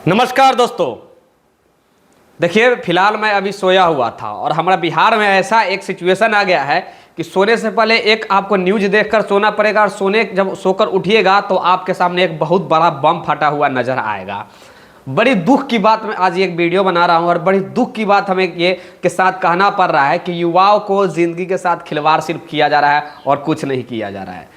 नमस्कार दोस्तों। देखिए, फिलहाल मैं अभी सोया हुआ था और हमारा बिहार में ऐसा एक सिचुएशन आ गया है कि सोने से पहले एक आपको न्यूज देखकर सोना पड़ेगा और जब सोकर उठिएगा तो आपके सामने एक बहुत बड़ा बम फटा हुआ नजर आएगा। बड़ी दुख की बात मैं आज एक वीडियो बना रहा हूं और बड़ी दुख की बात हमें ये के साथ कहना पड़ रहा है कि युवाओं को ज़िंदगी के साथ खिलवाड़ सिर्फ किया जा रहा है और कुछ नहीं किया जा रहा है।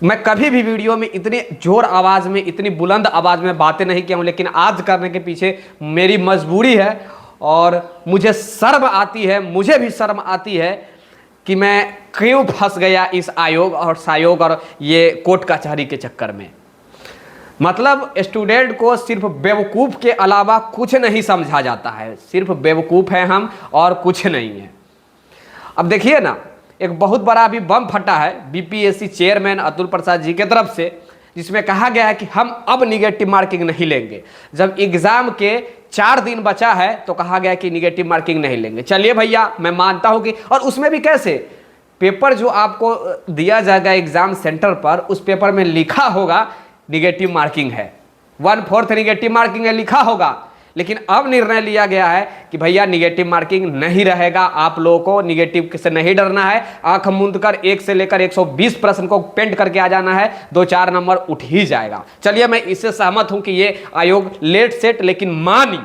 मैं कभी भी वीडियो में इतनी जोर आवाज़ में, इतनी बुलंद आवाज़ में बातें नहीं किया हूँ, लेकिन आज करने के पीछे मेरी मजबूरी है और मुझे शर्म आती है, मुझे भी शर्म आती है कि मैं क्यों फंस गया इस आयोग और सायोग और ये कोर्ट कचहरी के चक्कर में। मतलब स्टूडेंट को सिर्फ बेवकूफ़ के अलावा कुछ नहीं समझा जाता है, सिर्फ बेवकूफ़ हैं हम और कुछ नहीं है। अब देखिए ना, एक बहुत बड़ा अभी बम फटा है बीपीएससी चेयरमैन अतुल प्रसाद जी के तरफ से, जिसमें कहा गया है कि हम अब निगेटिव मार्किंग नहीं लेंगे। जब एग्ज़ाम के 4 दिन बचा है तो कहा गया कि निगेटिव मार्किंग नहीं लेंगे। चलिए भैया, मैं मानता हूं कि, और उसमें भी कैसे, पेपर जो आपको दिया जाएगा एग्ज़ाम सेंटर पर, उस पेपर में लिखा होगा निगेटिव मार्किंग है, 1/4 निगेटिव मार्किंग है लिखा होगा। लेकिन अब निर्णय लिया गया है कि भैया निगेटिव मार्किंग नहीं रहेगा, आप लोगों को निगेटिव से नहीं डरना है। आंख मूंद कर 1 से लेकर 120 प्रश्न को पेंट करके आ जाना है, 2-4 नंबर उठ ही जाएगा। चलिए, मैं इससे सहमत हूं कि ये आयोग लेट सेट, लेकिन मानी,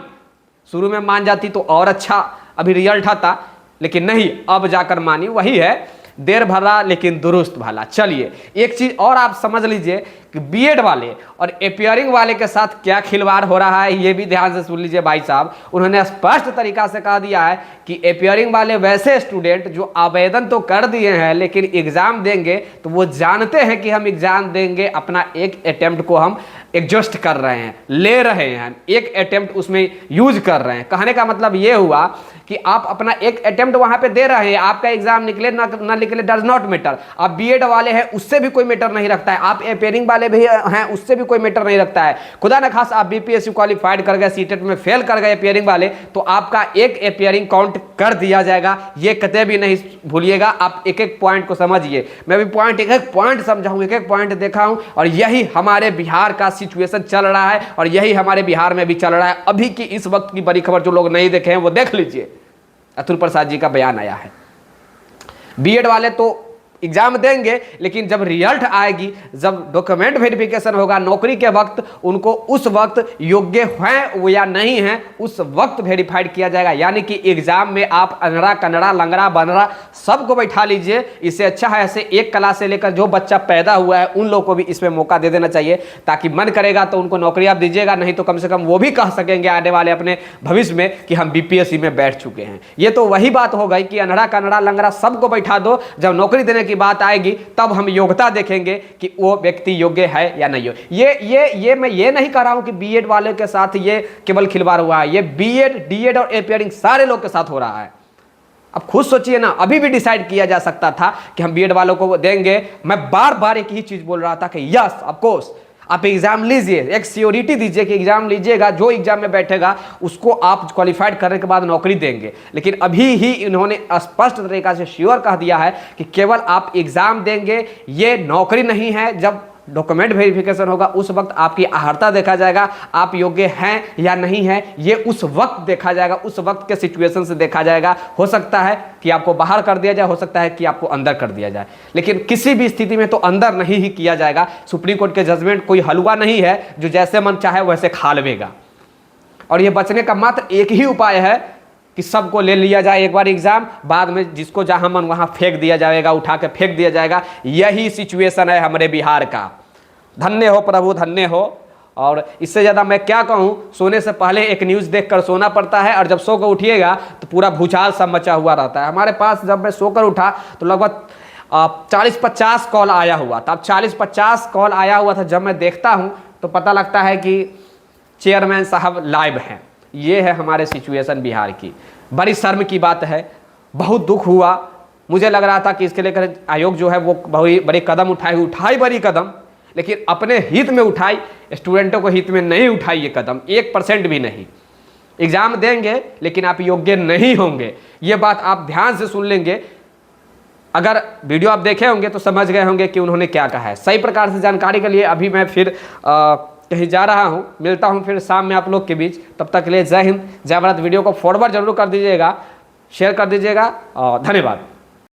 शुरू में मान जाती तो और अच्छा अभी रिजल्ट आता, लेकिन नहीं, अब जाकर मानी। वही है, देर भला लेकिन दुरुस्त भला। चलिए, एक चीज और आप समझ लीजिए कि बीएड वाले और एपियरिंग वाले के साथ क्या खिलवाड़ हो रहा है, ये भी ध्यान से सुन लीजिए भाई साहब। उन्होंने स्पष्ट तरीका से कह दिया है कि एपियरिंग वाले वैसे स्टूडेंट जो आवेदन तो कर दिए हैं लेकिन एग्जाम देंगे तो वो जानते हैं कि हम एग्जाम देंगे, अपना एक अटेम्प्ट को हम एडजस्ट कर रहे हैं, ले रहे हैं, एक अटेम्प्ट उसमें यूज कर रहे हैं। कहने का मतलब ये हुआ कि आप अपना एक अटेम्प्ट वहां पे दे रहे हैं, आपका एग्जाम निकले ना निकले डज नॉट मैटर। आप बीएड वाले हैं उससे भी कोई मैटर नहीं रखता है, आप एपियरिंग वाले भी हैं उससे भी कोई मैटर नहीं रखता है। खुदा न खास आप बीपीएससी क्वालिफाइड कर गए, सीटेट में फेल कर गए एपियरिंग वाले, तो आपका एक एपियरिंग काउंट कर दिया जाएगा। ये कतई भी नहीं भूलिएगा, आप एक एक पॉइंट को समझिए। मैं भी पॉइंट एक एक पॉइंट समझाऊं, एक एक पॉइंट देखा हूं, और यही हमारे बिहार का सिचुएशन चल रहा है और यही हमारे बिहार में भी चल रहा है। अभी की इस वक्त की बड़ी खबर जो लोग नहीं देखे हैं वो देख लीजिए। अतुल प्रसाद जी का बयान आया है, बीएड वाले तो एग्जाम देंगे लेकिन जब रिजल्ट आएगी, जब डॉक्यूमेंट वेरिफिकेशन होगा नौकरी के वक्त, उनको उस वक्त योग्य हैं वो या नहीं हैं उस वक्त वेरीफाइड किया जाएगा। यानी कि एग्जाम में आप अनड़ा कनड़ा लंगड़ा बनड़ा सबको बैठा लीजिए। इससे अच्छा है ऐसे एक क्लास से लेकर जो बच्चा पैदा हुआ है उन लोगों को भी इसमें मौका दे देना चाहिए, ताकि मन करेगा तो उनको नौकरी आप दीजिएगा, नहीं तो कम से कम वो भी कह सकेंगे आने वाले अपने भविष्य में कि हम बीपीएससी में बैठ चुके हैं। ये तो वही बात हो गई कि अनड़ा कनड़ा लंगड़ा सबको बैठा दो, जब नौकरी देने की बात आएगी तब हम योग्यता देखेंगे कि वो व्यक्ति योग्य है या नहीं हो। ये मैं ये नहीं कह रहा हूं कि बीएड वाले के साथ ये केवल खिलवाड़ हुआ है, ये बीएड डीएड और एपियरिंग सारे लोग के साथ हो रहा है। अब खुद सोचिए ना, अभी भी डिसाइड किया जा सकता था कि हम बीएड वालों को देंगे। मैं बार बार एक ही चीज बोल रहा था कि यस ऑफ कोर्स आप एग्जाम लीजिए, एक सियोरिटी दीजिए कि एग्जाम लीजिएगा, जो एग्जाम में बैठेगा उसको आप क्वालिफाइड करने के बाद नौकरी देंगे। लेकिन अभी ही इन्होंने स्पष्ट तरीका से श्योर कह दिया है कि केवल आप एग्जाम देंगे, ये नौकरी नहीं है। जब डॉक्यूमेंट वेरिफिकेशन होगा उस वक्त आपकी अहर्ता देखा जाएगा, आप योग्य हैं या नहीं हैं ये उस वक्त देखा जाएगा, उस वक्त के सिचुएशन से देखा जाएगा। हो सकता है कि आपको बाहर कर दिया जाए, हो सकता है कि आपको अंदर कर दिया जाए, लेकिन किसी भी स्थिति में तो अंदर नहीं ही किया जाएगा। सुप्रीम कोर्ट के जजमेंट कोई हलवा नहीं है जो जैसे मन चाहे वैसे खा लेगा। और ये बचने का मात्र एक ही उपाय है कि सबको ले लिया जाए एक बार एग्जाम, बाद में जिसको जहां मन वहां फेंक दिया जाएगा, उठा के फेंक दिया जाएगा। यही सिचुएशन है हमारे बिहार का। धन्य हो प्रभु, धन्य हो। और इससे ज़्यादा मैं क्या कहूँ, सोने से पहले एक न्यूज़ देखकर सोना पड़ता है और जब सो कर उठिएगा तो पूरा भूचाल सब मचा हुआ रहता है। हमारे पास जब मैं सोकर उठा तो लगभग 40-50 कॉल आया हुआ था। अब 40-50 कॉल आया हुआ था, जब मैं देखता हूँ तो पता लगता है कि चेयरमैन साहब लाइव हैं। ये है हमारे सिचुएशन बिहार की। बड़ी शर्म की बात है, बहुत दुख हुआ। मुझे लग रहा था कि इसके लेकर आयोग जो है वो बहुत बड़े कदम उठाई बड़ी कदम, लेकिन अपने हित में उठाई, स्टूडेंटों को हित में नहीं उठाई ये कदम, 1% भी नहीं। एग्जाम देंगे लेकिन आप योग्य नहीं होंगे, ये बात आप ध्यान से सुन लेंगे। अगर वीडियो आप देखे होंगे तो समझ गए होंगे कि उन्होंने क्या कहा है। सही प्रकार से जानकारी के लिए अभी मैं फिर कहीं जा रहा हूँ, मिलता हूँ फिर शाम में आप लोग के बीच। तब तक के लिए जय हिंद, जय भारत। वीडियो को फॉरवर्ड जरूर कर दीजिएगा, शेयर कर दीजिएगा और धन्यवाद।